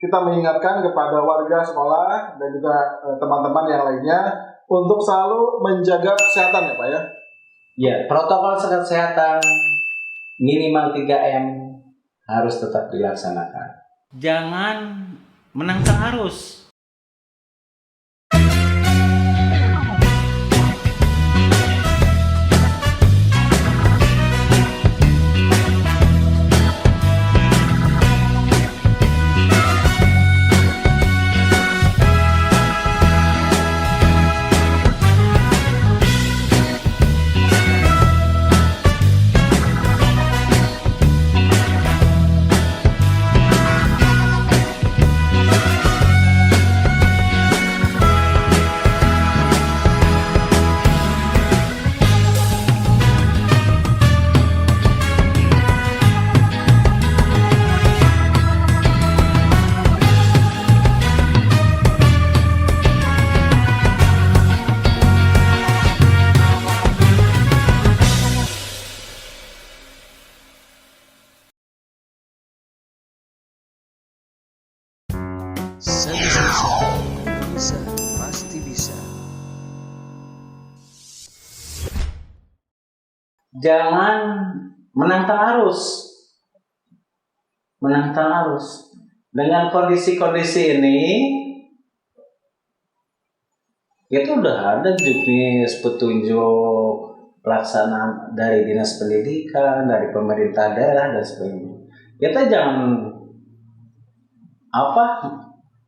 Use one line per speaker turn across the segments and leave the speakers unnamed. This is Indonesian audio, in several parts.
kita mengingatkan kepada warga sekolah dan juga teman-teman yang lainnya untuk selalu menjaga kesehatan ya Pak ya.
Ya, protokol kesehatan minimal 3M harus tetap dilaksanakan.
Jangan menantang arus.
Bisa, pasti bisa.
Jangan menantang arus. Dengan kondisi-kondisi ini, itu udah ada juknis petunjuk pelaksanaan dari Dinas Pendidikan, dari pemerintah daerah dan sebagainya. Kita jangan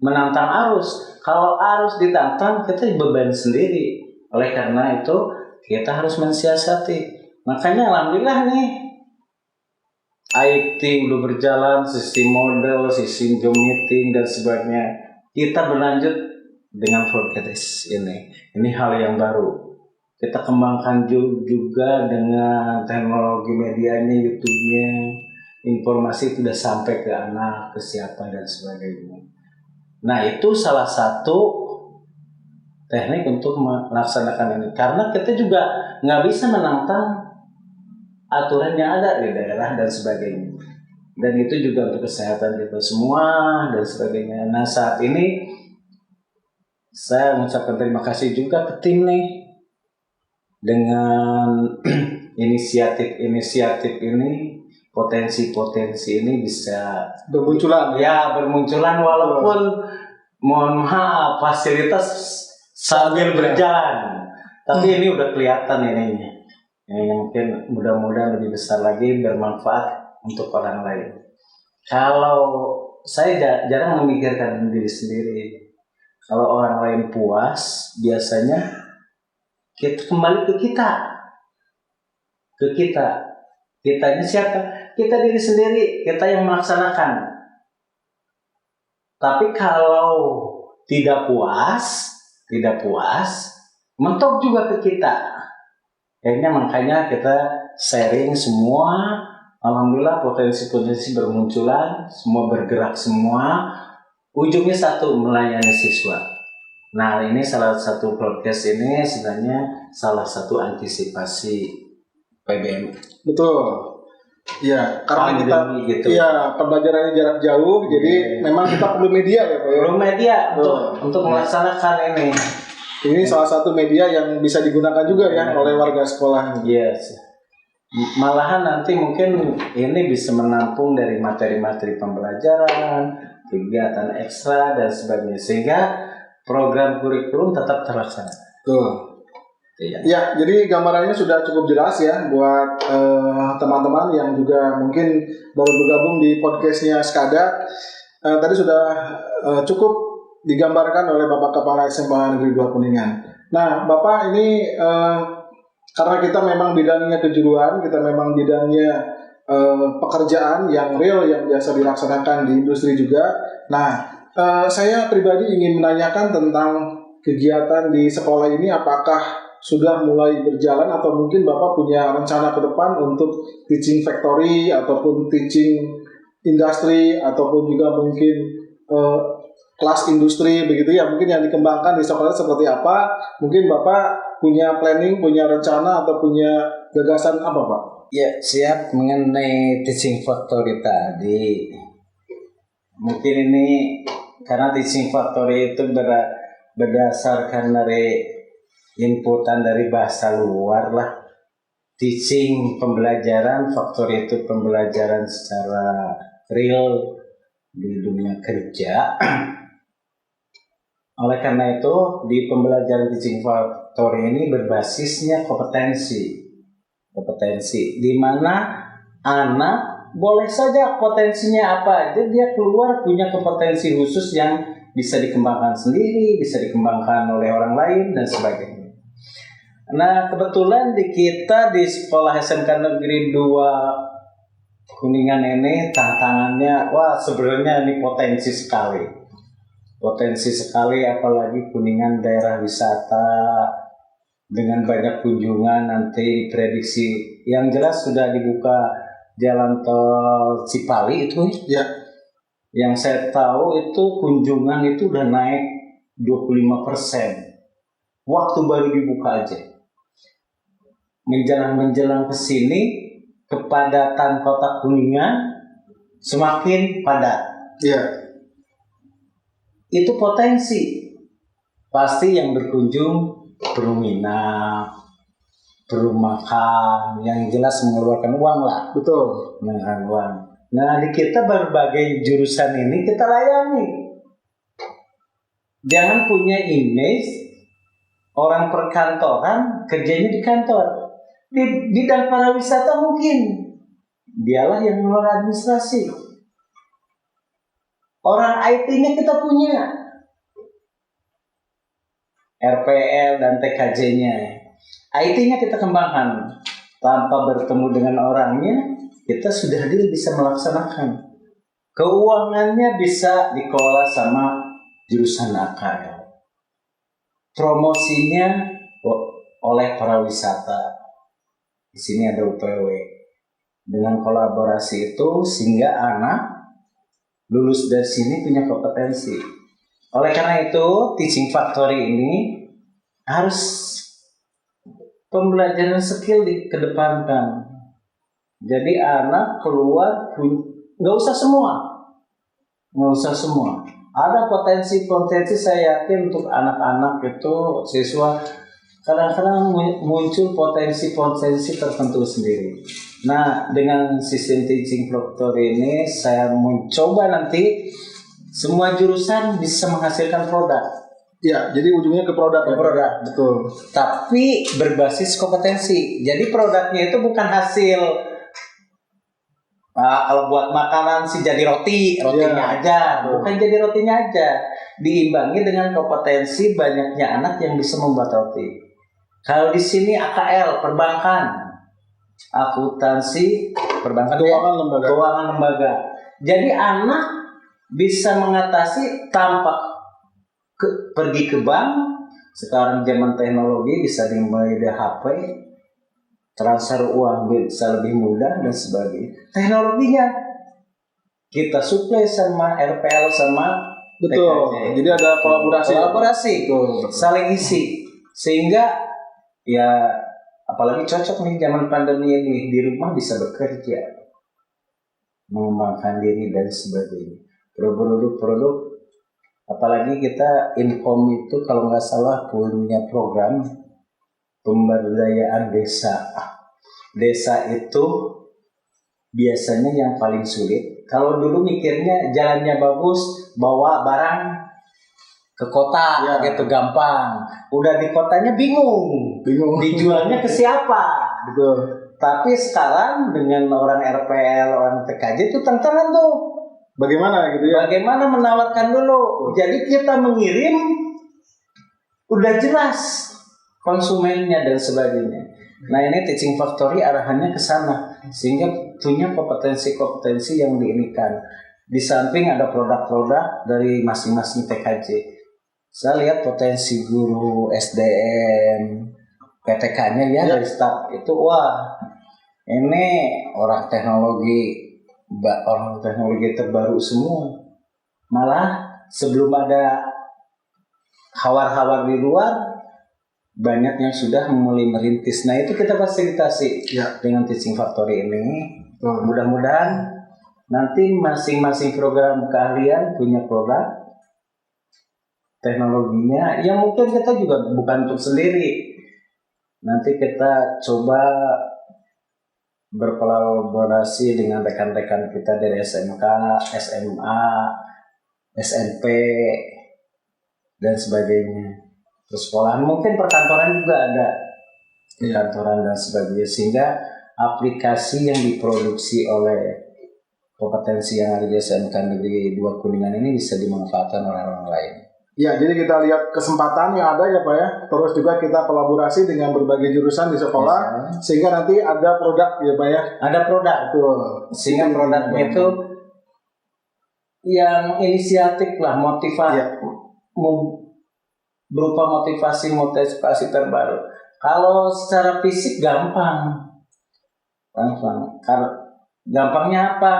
menantang arus. Kalau arus ditantang, kita beban sendiri. Oleh karena itu, kita harus mensiasati. Makanya alhamdulillah nih, IT udah berjalan, sistem model, sistem Zoom meeting dan sebagainya. Kita berlanjut dengan podcast ini. Ini hal yang baru. Kita kembangkan juga dengan teknologi medianya, YouTube-nya. Informasi sudah sampai ke anak, ke siapa dan sebagainya. Nah, itu salah satu teknik untuk melaksanakan ini. Karena kita juga nggak bisa menantang aturan yang ada di daerah dan sebagainya. Dan itu juga untuk kesehatan kita semua dan sebagainya. Nah, saat ini saya mengucapkan terima kasih juga ke tim nih. Dengan inisiatif ini, potensi ini bisa
bermunculan
walaupun mohon maaf fasilitas sambil berjalan, tapi ini udah kelihatan ini mungkin mudah-mudahan lebih besar lagi, bermanfaat untuk orang lain. Kalau saya jarang memikirkan diri sendiri, kalau orang lain puas biasanya kita kembali ke kitanya siapa? Kita diri sendiri, kita yang melaksanakan. Tapi kalau tidak puas, mentok juga ke kita. Makanya kita sharing semua. Alhamdulillah potensi bermunculan, semua bergerak semua. Ujungnya satu, melayani siswa. Nah, ini salah satu podcast ini sebenarnya salah satu antisipasi PBM.
Betul. Ya, karena kita
gitu.
Ya, pembelajarannya jarak jauh, jadi memang kita perlu media ya Pak ya.
Perlu media untuk melaksanakan ini.
Ini salah satu media yang bisa digunakan juga ya oleh warga sekolah.
Yes. Malahan nanti mungkin ini bisa menampung dari materi-materi pembelajaran, kegiatan ekstra dan sebagainya, sehingga program kurikulum tetap terlaksana.
Tuh. Ya, jadi gambarannya sudah cukup jelas ya buat teman-teman yang juga mungkin baru bergabung di podcastnya Skada. Tadi sudah cukup digambarkan oleh Bapak Kepala SMA Negeri 2 Kuningan. Nah, Bapak ini karena kita memang bidangnya kejuruan, kita memang bidangnya pekerjaan yang real yang biasa dilaksanakan di industri juga. Nah, saya pribadi ingin menanyakan tentang kegiatan di sekolah ini, apakah sudah mulai berjalan atau mungkin Bapak punya rencana ke depan untuk teaching factory ataupun teaching industri ataupun juga mungkin kelas industri begitu ya, mungkin yang dikembangkan di sekolah seperti apa? Mungkin Bapak punya planning, punya rencana atau punya gagasan apa Pak?
Ya, siap. Mengenai teaching factory tadi, mungkin ini Karena teaching factory itu berdasarkan dari inputan dari bahasa luar lah. Teaching pembelajaran, factory itu pembelajaran secara real di dunia kerja. Oleh karena itu di pembelajaran teaching factory ini berbasisnya kompetensi, di mana anak boleh saja potensinya apa aja dia keluar punya kompetensi khusus yang bisa dikembangkan sendiri, bisa dikembangkan oleh orang lain dan sebagainya. Nah kebetulan di kita di sekolah SMK Negeri 2 Kuningan ini tantangannya wah sebenarnya ini potensi sekali apalagi Kuningan daerah wisata dengan banyak kunjungan nanti diprediksi yang jelas sudah dibuka jalan tol Cipali itu
Ya.
Yang saya tahu itu kunjungan itu udah naik 25%. Waktu baru dibuka aja. Menjelang ke sini kepadatan kota Kuningan semakin padat.
Ya.
Itu potensi. Pasti yang berkunjung perlu nginap, perlu makan, yang jelas mengeluarkan uang lah.
Betul.
Mengeluarkan uang. Nah di kita berbagai jurusan ini kita layani. Jangan punya image orang perkantoran kerjanya di kantor. Di bidang pariwisata mungkin dialah yang mengelola administrasi. Orang IT-nya kita punya. RPL dan TKJ-nya. IT-nya kita kembangkan. Tanpa bertemu dengan orangnya, kita sudah bisa melaksanakan. Keuangannya bisa dikelola sama jurusan AKL. Promosinya oleh para wisata. Di sini ada UPW. Dengan kolaborasi itu sehingga anak lulus dari sini punya kompetensi. Oleh karena itu, teaching factory ini harus pembelajaran skill dikedepankan. Jadi anak keluar nggak usah semua. Ada potensi saya yakin untuk anak-anak itu siswa kadang-kadang muncul potensi tertentu sendiri. Nah dengan sistem teaching factory ini saya mencoba nanti semua jurusan bisa menghasilkan produk.
Ya, jadi ujungnya ke produk.
Betul. Tapi berbasis kompetensi. Jadi produknya itu bukan hasil. Kalau buat makanan sih jadi rotinya aja. Bukan jadi rotinya aja. Diimbangi dengan kompetensi banyaknya anak yang bisa membuat roti. Kalau di sini AKL, perbankan, akuntansi, perbankan, keuangan lembaga. Jadi anak bisa mengatasi tanpa pergi ke bank. Sekarang zaman teknologi bisa dimulai dari HP, transfer uang bisa lebih mudah dan sebagainya. Teknologinya kita suplai sama RPL sama
betul. TKJ. Jadi ada kolaborasi.
Betul. Saling isi sehingga ya apalagi cocok nih zaman pandemi ini di rumah bisa bekerja, mengembangkan diri dan sebagainya. Produk apalagi kita Infom itu kalau nggak salah punya program pemberdayaan desa itu biasanya yang paling sulit. Kalau dulu mikirnya jalannya bagus bawa barang ke kota gitu gampang, udah di kotanya bingung dijualnya ke siapa.
Betul.
Tapi sekarang dengan orang RPL, orang TKJ itu tantangan tuh.
Bagaimana gitu ya?
Bagaimana menawarkan dulu. Jadi kita mengirim udah jelas konsumennya dan sebagainya. Nah ini teaching factory arahannya ke sana sehingga punya kompetensi yang diinikan. Di samping ada produk-produk dari masing-masing TKJ. Saya lihat potensi guru SDM PTK-nya dari start itu wah ini orang teknologi terbaru semua. Malah sebelum ada hawar-hawar di luar banyak yang sudah mulai merintis. Nah itu kita fasilitasi dengan teaching factory ini. Mudah-mudahan nanti masing-masing program keahlian punya produk teknologinya, ya mungkin kita juga bukan untuk sendiri. Nanti kita coba berkolaborasi dengan rekan-rekan kita dari SMK, SMA, SMP, dan sebagainya. Terus sekolahan, mungkin perkantoran juga ada, perkantoran dan sebagainya, sehingga aplikasi yang diproduksi oleh kompetensi yang ada di SMK Negeri 2 Kuningan ini bisa dimanfaatkan oleh orang lain.
Ya, jadi kita lihat kesempatan yang ada ya Pak ya. Terus juga kita kolaborasi dengan berbagai jurusan di sekolah, sehingga nanti ada produk ya Pak ya.
Ada produk tuh, sehingga produknya itu yang inisiatif lah, motivasi, berupa motivasi terbaru. Kalau secara fisik gampang. Gampangnya apa?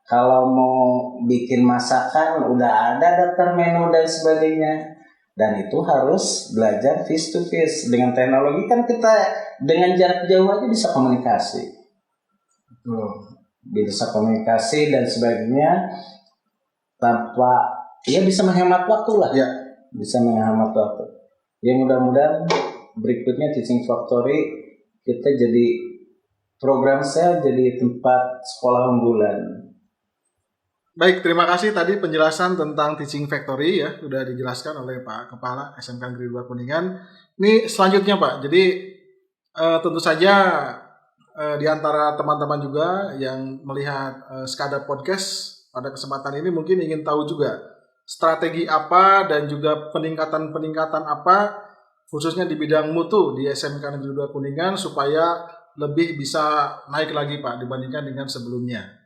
Kalau mau bikin masakan udah ada daftar menu dan sebagainya, dan itu harus belajar face to face. Dengan teknologi kan kita dengan jarak jauh aja bisa komunikasi, bisa komunikasi dan sebagainya tanpa, ya bisa menghemat waktu lah, bisa menghemat waktu. Ya mudah-mudahan berikutnya Teaching Factory kita jadi program saya jadi tempat sekolah unggulan.
Baik, terima kasih tadi penjelasan tentang Teaching Factory ya, sudah dijelaskan oleh Pak Kepala SMK Negeri 2 Kuningan. Ini selanjutnya Pak, jadi tentu saja di antara teman-teman juga yang melihat Skada Podcast pada kesempatan ini mungkin ingin tahu juga strategi apa dan juga peningkatan apa khususnya di bidang mutu di SMK Negeri 2 Kuningan supaya lebih bisa naik lagi Pak dibandingkan dengan sebelumnya.